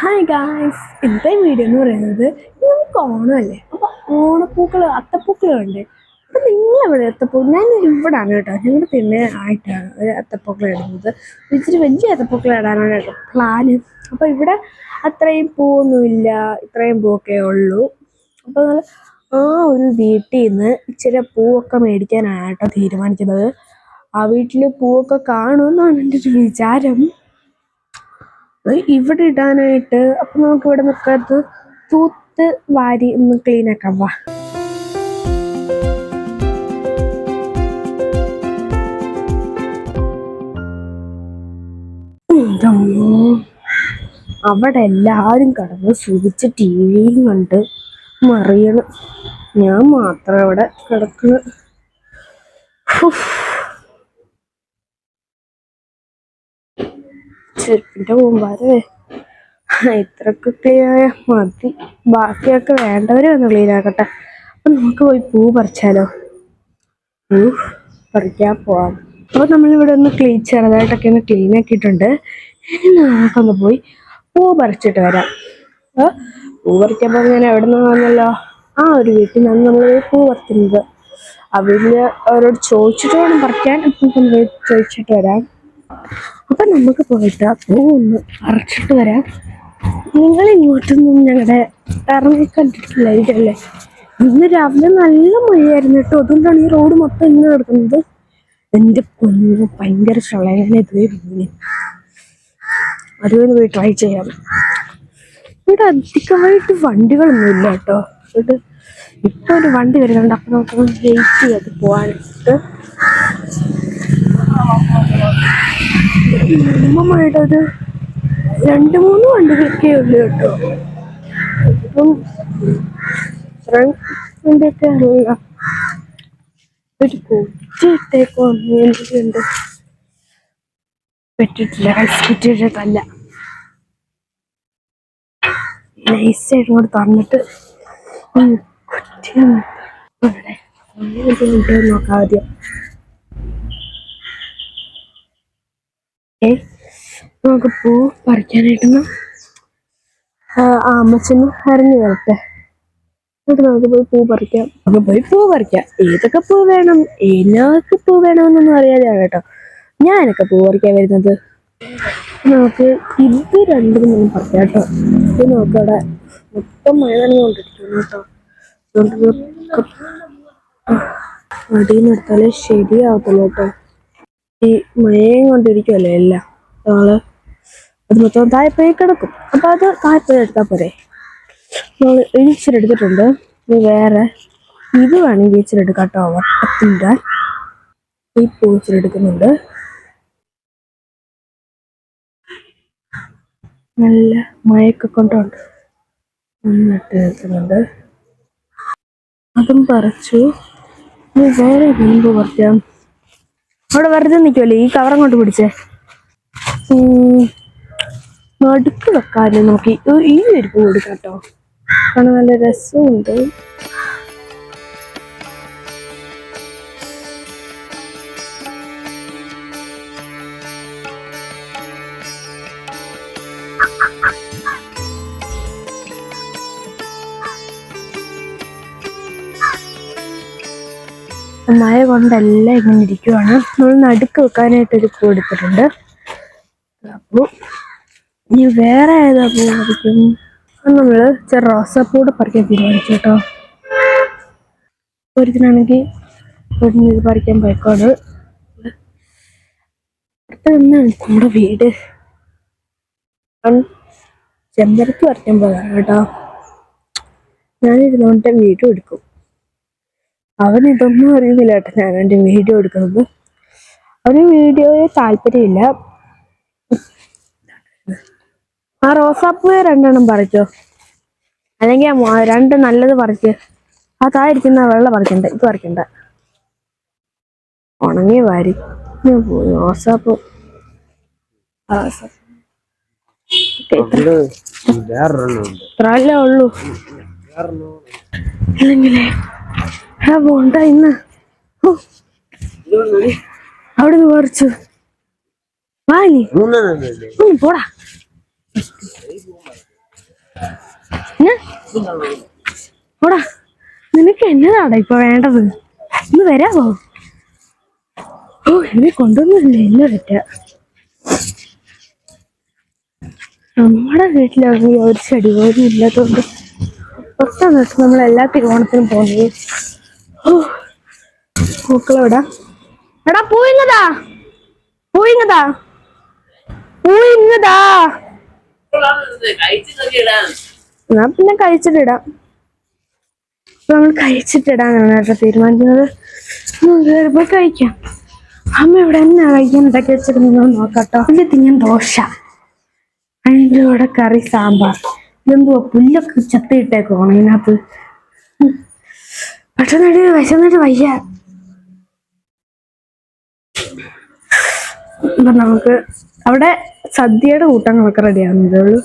Hi guys, ഇന്നത്തെ video എന്ന് പറയുന്നത് നമുക്ക് ഓണമല്ലേ. അപ്പോൾ ഓണപ്പൂക്കൾ അത്തപ്പൂക്കളുണ്ട്. അപ്പം നിങ്ങളെവിടെ അത്തപ്പൂക്കൾ? ഞാൻ ഇവിടാണ് കേട്ടോ. ഞങ്ങളുടെ പിന്നെ ആയിട്ടാണ് ഒരു അത്തപ്പൂക്കൾ ഇടുന്നത്. ഇച്ചിരി വലിയ അത്തപ്പൂക്കൾ ഇടാനാണ് കേട്ടോ പ്ലാന്. അപ്പോൾ ഇവിടെ അത്രയും പൂവൊന്നുമില്ല, ഇത്രയും പൂവൊക്കെ ഉള്ളൂ. അപ്പോൾ നമ്മൾ ആ ഒരു വീട്ടിൽ നിന്ന് ഇച്ചിരി പൂവൊക്കെ മേടിക്കാനാണ് കേട്ടോ തീരുമാനിക്കുന്നത്. ആ വീട്ടിൽ പൂവൊക്കെ കാണുമെന്നാണ് എൻ്റെ ഒരു വിചാരം. ഇവിടെ ഇടാനായിട്ട്. അപ്പൊ നമുക്ക് ഇവിടെ നിൽക്കാത്ത തൂത്ത് വാരി ഒന്ന് ക്ലീൻ ആക്കാം. വാ, അവിടെ എല്ലാരും കിടന്ന് സുഖിച്ച് ടിവിയും കണ്ട് മറിയണം. ഞാൻ മാത്രം അവിടെ കിടക്കുന്നു. ചെരുപ്പിന്റെ മുമ്പാരേ ഇത്രക്ക് ക്ലീനായ മതി. ബാക്കിയൊക്കെ വേണ്ടവരെ ഒന്ന് ക്ലീൻ ആക്കട്ടെ. അപ്പൊ നമുക്ക് പോയി പൂ പറിച്ചാലോ? പൂ പറിക്കാൻ പോവാം. അപ്പൊ നമ്മളിവിടെ ഒന്ന് ചെറുതായിട്ടൊക്കെ ഒന്ന് ക്ലീൻ ആക്കിയിട്ടുണ്ട്. ഇനി നമുക്കൊന്ന് പോയി പൂ പറിച്ചിട്ട് വരാം. പൂ പറിക്കാൻ പോകുന്ന ഞാൻ എവിടെ നിന്ന് വന്നല്ലോ, ആ ഒരു വീട്ടിൽ നിന്നാണ് നമ്മൾ പൂ പറിക്കുന്നത്. അവര് അവരോട് ചോദിച്ചിട്ട് വേണം പറിക്കാൻ. നമുക്കൊന്ന് പോയി ചോദിച്ചിട്ട് വരാം. അപ്പൊ നമുക്ക് പോയിട്ട് പൂ ഒന്ന് പറിച്ചിട്ട് വരാം. നിങ്ങൾ ഇങ്ങോട്ടൊന്നും ഞങ്ങളുടെ ഇറങ്ങി കണ്ടിട്ടില്ല ഇതല്ലേ. ഇന്ന് രാവിലെ നല്ല മഴയായിരുന്നു കേട്ടോ. അതുകൊണ്ടാണ് ഈ റോഡ് മൊത്തം ഇന്ന് കിടക്കുന്നത്. എന്റെ പൊന്നു ഭയങ്കര ചളയാണ് ഇതുവരെ വീണ്. അതുകൊണ്ട് പോയി ട്രൈ ചെയ്യാം. ഇവിടെ അധികമായിട്ട് വണ്ടികളൊന്നും ഇല്ല കേട്ടോ. ഇവിടെ ഇപ്പൊ ഒരു വണ്ടി വരുന്നുണ്ട്. അപ്പൊ നമുക്ക് വെയിറ്റ് ചെയ്ത് പോവാനായിട്ട്. മിനിമമായിട്ട് ഒരു 2-3 വണ്ടികളൊക്കെ ഉള്ളു കേട്ടോ. ഇപ്പം ഫ്രണ്ടിന്റെ അറിയില്ല. ഒരു കുറ്റിയിട്ടേക്ക് വന്നിട്ടുണ്ട്. പറ്റിട്ടില്ല, കുറ്റിയിട്ടല്ല, നൈസായിട്ട് കൂടെ തന്നിട്ട് കുറ്റിയാണ് നോക്കാം ആദ്യം. നമുക്ക് പൂ പറിക്കാനായിട്ടൊന്ന് അമ്മച്ചൊന്ന് അറിഞ്ഞു വരട്ടെ. എന്നിട്ട് നമുക്ക് പോയി പൂ പറിക്കാം. ഏതൊക്കെ പൂ വേണം, എല്ലാവർക്കും പൂ വേണമെന്നൊന്നും അറിയാതെയാണ് കേട്ടോ ഞാനൊക്കെ പൂ പറിക്കാൻ വരുന്നത്. നമുക്ക് ഇത് രണ്ടും പറിക്കാം കേട്ടോ. ഇത് നോക്കവിടെ മൊത്തം മഴ നനഞ്ഞുകൊണ്ടിരിക്കുന്നു കേട്ടോ. അടിയിൽ എടുത്താലേ ശരിയാവത്തില്ല കേട്ടോ. ഈ മഴയും കൊണ്ടിരിക്കുമല്ലോ എല്ലാം. നമ്മള് അത് മൊത്തം താഴെപ്പോയി കിടക്കും. അപ്പൊ അത് താഴെപ്പോയി എടുത്താൽ പോരെ. നമ്മൾ ഇഴിച്ചിട്ടെടുത്തിട്ടുണ്ട്. വേറെ ഇത് വേണമെങ്കിൽ ഇച്ചിരെടുക്കാം കേട്ടോ. വട്ടത്തിൻ്റെ ഈ പൂച്ചിലെടുക്കുന്നുണ്ട്. നല്ല മഴയൊക്കെ കൊണ്ടുണ്ട് നന്നായിട്ട് എടുക്കുന്നുണ്ട്. അതും പറിച്ചു. വേറെ വീമ്പ് പറിക്കാം. അവിടെ വെറുതെ നിൽക്കുമല്ലേ, ഈ കവർ അങ്ങോട്ട് പിടിച്ചേ. നടുക്ക് വെക്കാതെ നോക്കി ഈ ഒരു പൂ എടുക്കാം കേട്ടോ. കാരണം നല്ല രസമുണ്ട്. മഴ കൊണ്ടെല്ലാം ഇങ്ങനെ ഇരിക്കുവാണ്. നമ്മൾ നടുക്ക് വെക്കാനായിട്ടൊരു പൂ എടുത്തിട്ടുണ്ട്. അപ്പോൾ ഇനി വേറെ ഏതാ പൂ പറിക്കും? നമ്മള് റോസാപ്പൂടെ പറിക്കാൻ തീരുമാനിച്ചു കേട്ടോ. ഒരിക്കലാണെങ്കിൽ ഇത് പറിക്കാൻ പോയിക്കോട്. അടുത്തന്നാണ് നമ്മുടെ വീട്. ചെമ്പരത്തി പറിക്കാൻ പോകാം കേട്ടോ. ഞാനിരുന്നോണ്ട് വീഡിയോ എടുക്കും. അവൻ ഇതൊന്നും അറിയുന്നില്ല കേട്ടോ ഞാൻ എൻ്റെ വീഡിയോ എടുക്കുന്നത്. അവന് വീഡിയോയെ താല്പര്യമില്ല. ആ റോസാപ്പൂ 2 പറിച്ചോ, അല്ലെങ്കിൽ 2 നല്ലത് പറിക്ക്. ആ തായിരിക്കുന്ന വെള്ള പറിക്കണ്ട, ഇത് പറിക്കണ്ട. ഉണങ്ങിയ വാരി റോസാപ്പൂ. ഇത്രല്ലേ ഉള്ളൂ. അല്ലെങ്കിലേ പോണ്ട ഇന്ന്. അവിടെ നിന്ന് പറിച്ചു വാങ്ങി പോടാ. ഓടാ, നിനക്ക് എന്നതാടാ ഇപ്പൊ വേണ്ടത്? ഒന്ന് വരാമോ? ഓ, എന്നെ കൊണ്ടൊന്നുമില്ല, എന്നെ പറ്റ. നമ്മുടെ വീട്ടിലാണെങ്കിൽ ഒരു ചെടി പോലും ഇല്ലാത്തതുകൊണ്ട് ഒറ്റ ദിവസം നമ്മൾ എല്ലാ തിരുവോണത്തിനും പോകുന്നത്. ഓ, പൂക്കളെവിടാ? എടാ, പൂയിങ്ങതാ, പൂയിങ്ങതാ, പൂയിങ്ങതാ. ഞാൻ പിന്നെ കഴിച്ചിട്ടിടാം. നമ്മൾ കഴിച്ചിട്ടിടാനാണ് കേട്ടോ തീരുമാനിക്കുന്നത്. പോയി കഴിക്കാം. അമ്മ ഇവിടെ എന്നാ കഴിക്കാൻ ഉണ്ടാക്കി വെച്ചിരുന്നത് നോക്കാട്ടോ. ഇതിൽ തിന്നാൻ ദോശ, അതിൻ്റെ കൂടെ കറി സാമ്പാർ. ഇതെന്തുവാ പുല്ലൊക്കെ ചത്തിയിട്ടേക്കോ ഇതിനകത്ത്? പെട്ടെന്ന് വിശന്നിട്ട് വയ്യ. അപ്പൊ നമുക്ക് അവിടെ സദ്യയുടെ കൂട്ടങ്ങളൊക്കെ റെഡിയാകുന്നതേ ഉള്ളൂ.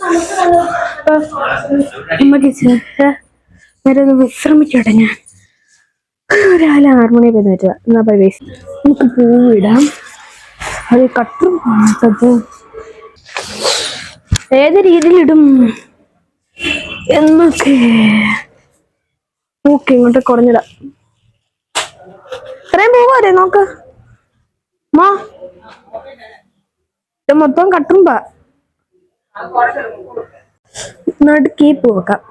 അമ്മ കിച്ചണിട്ട് നേരെ ഒന്ന് വിശ്രമിച്ചോട്ടെ. ഞാൻ രാവിലെ 6 മണിക്ക് എഴുന്നേറ്റതാ. എന്നാ പോയി വേസ്റ്റ് നമുക്ക് പൂവിടാം. അത് കട്ടും ഏത് രീതിയിലിടും എന്നൊക്കെ നോക്കി ഇങ്ങോട്ട് കുറഞ്ഞിടാം. ഇത്രയും പോവാതെ നോക്ക് മാ. ഇത് മൊത്തം കട്ടുമ്പ നടുക്ക് ഈ പൂ വെക്കാം.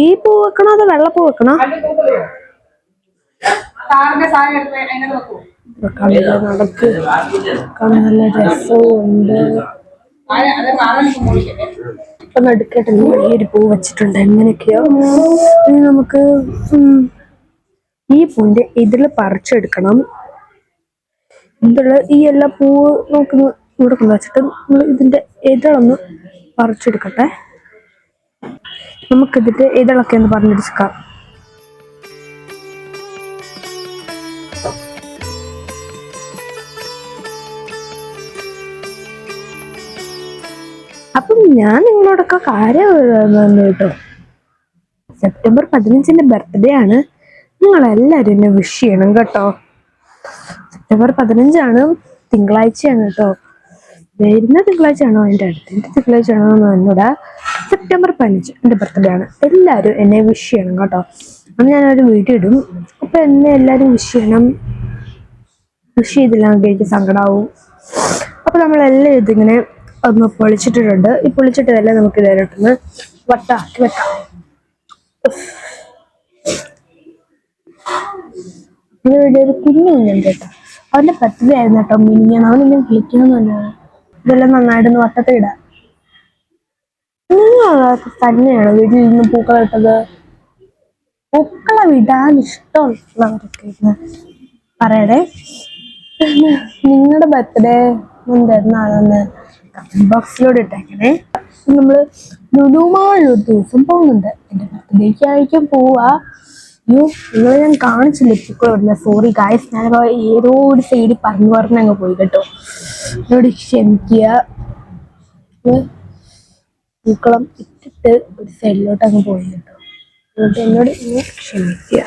ഈ പൂ വെക്കണോ അതോ വെള്ളപ്പൂ വെക്കണോ? നടക്ക് നല്ല രസവും ഉണ്ട്. ഇപ്പൊ നടുക്കായിട്ട് വലിയൊരു പൂ വെച്ചിട്ടുണ്ട്. എങ്ങനെയൊക്കെയോ നമുക്ക് ഈ പൂവിന്റെ ഇതില് പറിച്ചെടുക്കണം. ഈ എല്ലാ പൂവ് നമുക്ക് ഇവിടെ കൊണ്ടുവച്ചിട്ട് നമ്മൾ ഇതിന്റെ ഇതളൊന്ന് പറിച്ചെടുക്കട്ടെ. നമുക്കിതിന്റെ ഇതളൊക്കെ ഒന്ന് പറഞ്ഞെടുക്കാം. അപ്പം ഞാൻ നിങ്ങളോടൊക്കെ കാര്യം കേട്ടോ. സെപ്റ്റംബർ 15 ബർത്ത്ഡേ ആണ്. നിങ്ങളെല്ലാവരും എന്നെ വിഷ് ചെയ്യണം കേട്ടോ. സെപ്റ്റംബർ 15 തിങ്കളാഴ്ചയാണ് കേട്ടോ. വരുന്ന തിങ്കളാഴ്ചയാണോ അതിൻ്റെ അടുത്ത തിങ്കളാഴ്ചയാണോ എന്നോടാ. സെപ്റ്റംബർ 15 എൻ്റെ ബർത്ത്ഡേ ആണ്. എല്ലാവരും എന്നെ വിഷ് ചെയ്യണം കേട്ടോ. അന്ന് ഞാനൊരു വീഡിയോ ഇടും. അപ്പൊ എന്നെ എല്ലാവരും വിഷ് ചെയ്യണം. വിഷ് ചെയ്തില്ല എനിക്ക് സങ്കടമാവും. അപ്പൊ നമ്മളെല്ലാം ഇതിങ്ങനെ ഒന്ന് പൊളിച്ചിട്ടിട്ടുണ്ട്. ഈ പൊളിച്ചിട്ടതെല്ലാം നമുക്ക് ഇതായിട്ടൊന്ന് വട്ടാക്കി വെക്കാം. ഒരു കുഞ്ഞുണ്ട് കേട്ടോ. അവന്റെ ബർത്ത്ഡേ ആയിരുന്നു കേട്ടോ. മിനിഞ്ഞാണ്. അവനെന്നെ വിളിക്കണമെന്ന് പറഞ്ഞത്. ഇതെല്ലാം നന്നായിട്ടൊന്ന് വട്ടത്തിൽ ഇടാം. നിങ്ങൾ തന്നെയാണോ വീട്ടിൽ നിന്ന് പൂക്കള ഇട്ടത്? പൂക്കളെ വിടാൻ ഇഷ്ടമുള്ളവരൊക്കെ പറയണേ. നിങ്ങളുടെ ബർത്ത്ഡേ എന്താണെന്ന് കമന്റ് ബോക്സിലൂടെ ഇട്ടേക്കണേ. നമ്മള് ലുലുമാളിൽ ഒരു ദിവസം പോകുന്നുണ്ട്. എന്റെ ബർത്ത്ഡേക്ക് ആയിരിക്കും പോവാ. നിങ്ങളെ ഞാൻ കാണിച്ചില്ല പൂക്കളെ. സോറി ഗായ്സ്, ഞാനപ്പോ ഏതോ ഒരു സൈഡിൽ പറഞ്ഞ് പോയി കേട്ടോ. എന്നോട് ക്ഷമിക്കുക. പൂക്കളം ഇട്ടിട്ട് ഒരു സൈഡിലോട്ട് അങ്ങ് പോയി കേട്ടോ. അതുകൊണ്ട് എന്നോട് ക്ഷമിക്കുക.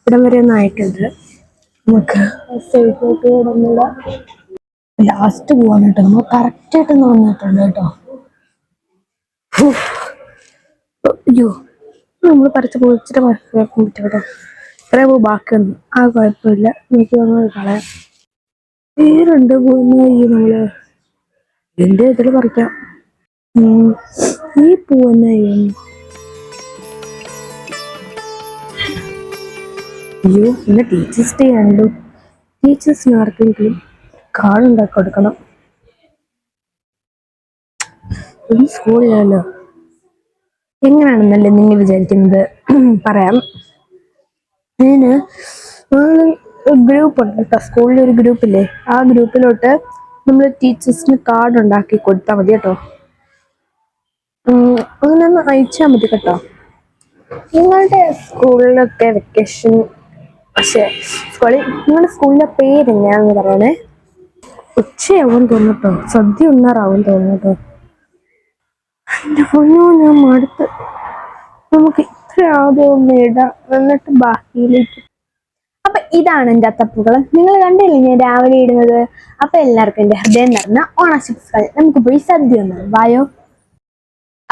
ഇവിടം വരെ ഒന്നും ആയിട്ടുണ്ട്. നമുക്ക് സൈഡിലോട്ട് ഒന്നുകൂടെ ലാസ്റ്റ് പോവാൻ കേട്ടോ. നമ്മൾ കറക്റ്റായിട്ടൊന്ന് വന്നിട്ടുണ്ട് കേട്ടോ. അയ്യോ, നമ്മൾ പറിച്ച് പൊളിച്ചിട്ട് പറിക്കാൻ കേട്ടോ. ഇത്രേ പൂ ബാക്കിയൊന്നും ആ കുഴപ്പമില്ല. എനിക്ക് തോന്നുന്നത് കളയാം. പേരുണ്ട് പോകുന്ന ഈ നമ്മള് എന്റെ ഇതിൽ പറിക്കാം. ഈ പൂ തന്നെ അയ്യോ, ഇന്ന് ടീച്ചേഴ്സ് ഡേ ആണല്ലോ. ടീച്ചേഴ്സിന് ആർക്കെങ്കിലും കാർഡ് ഉണ്ടാക്കി കൊടുക്കണം. ഈ സ്കൂളിലല്ലോ എങ്ങനെയാണെന്നല്ലേ നിങ്ങൾ വിചാരിക്കുന്നത്? പറയാം. അതിന് ഗ്രൂപ്പ് ഉണ്ട് കേട്ടോ. സ്കൂളിൽ ഒരു ഗ്രൂപ്പില്ലേ, ആ ഗ്രൂപ്പിലോട്ട് നമ്മൾ ടീച്ചേഴ്സിന് കാർഡ് ഉണ്ടാക്കി കൊടുത്താൽ മതി കേട്ടോ. അങ്ങനെ ഒന്ന് അയച്ചാൽ മതി കേട്ടോ. നിങ്ങളുടെ സ്കൂളിലൊക്കെ വെക്കേഷൻ, പക്ഷേ നിങ്ങളുടെ സ്കൂളിന്റെ പേര് എങ്ങനെയാണെന്ന് പറയണേ. ഉച്ചയാവും തോന്നട്ടോ. സദ്യ ഉണ്ണാറാവും തോന്നട്ടോ. എന്റെ പൊന്നോ, ഞാൻ മടുത്ത്. നമുക്ക് ഇത്ര ആദ്യം ഒന്ന് ഇടാം, എന്നിട്ട് ബാക്കിയിലേക്ക്. അപ്പൊ ഇതാണ് എൻ്റെ അത്തപ്പൂക്കൾ. നിങ്ങൾ കണ്ടില്ലേ ഞാൻ രാവിലെ ഇടുന്നത്? അപ്പൊ എല്ലാവർക്കും എൻ്റെ ഹൃദയം നിറഞ്ഞ ഓണാശംസകൾ. നമുക്ക് പോയി സദ്യ ഒന്നും വായോ.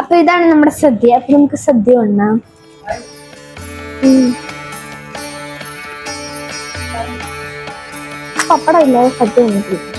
അപ്പൊ ഇതാണ് നമ്മുടെ സദ്യ. അപ്പൊ നമുക്ക് സദ്യ ഉണ്ണാം. പപ്പടം ഇല്ലാതെ സദ്യ ഉണ്ടില്ല.